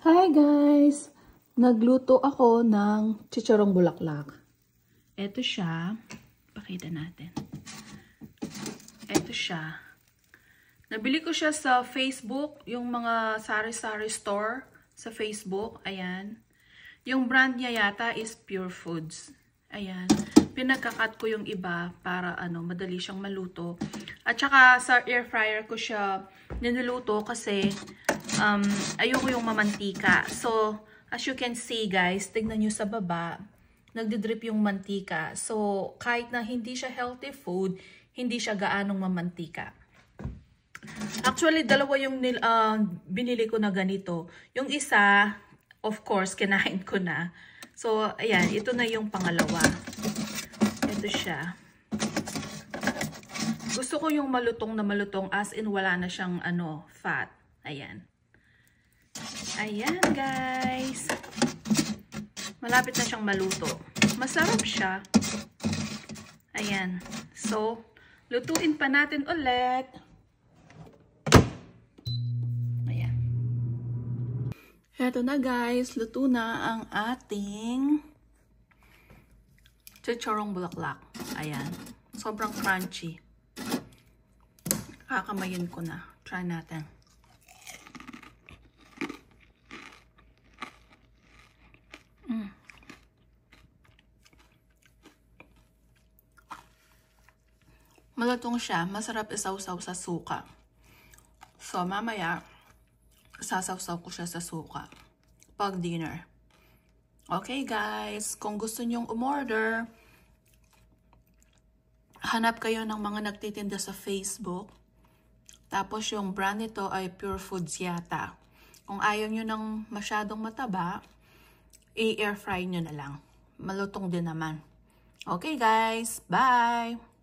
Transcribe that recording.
Hi guys! Nagluto ako ng chicharong bulaklak. Ito siya. Pakita natin. Ito siya. Nabili ko siya sa Facebook, yung mga sari-sari store sa Facebook. Ayan. Yung brand niya yata is Pure Foods. Ayan. Pinagkakat ko yung iba para madali siyang maluto. At saka sa air fryer ko siya niluto kasi ayoko yung mamantika. So, as you can see guys, tignan nyo sa baba, nagdidrip yung mantika. So, kahit na hindi siya healthy food, hindi siya gaanong mamantika. Actually, dalawa yung binili ko na ganito. Yung isa, of course, kinain ko na. So, ayan, ito na yung pangalawa. Ito siya. Gusto ko yung malutong na malutong as in wala na siyang fat. Ayan. Ayan guys. Malapit na siyang maluto. Masarap siya. Ayan. So, lutuin pa natin ulit. Ayan. Eto na guys. Luto na ang ating chicharong bulaklak. Ayan. Sobrang crunchy. Kakamayin ko na. Try natin. Malutong siya. Masarap isawsaw sa suka. So, mamaya, sasawsaw ko siya sa suka. Pag dinner. Okay, guys. Kung gusto nyong umorder, hanap kayo ng mga nagtitinda sa Facebook. Tapos, yung brand nito ay Pure Foods yata. Kung ayaw nyo ng masyadong mataba, i-air fry nyo na lang. Malutong din naman. Okay, guys. Bye!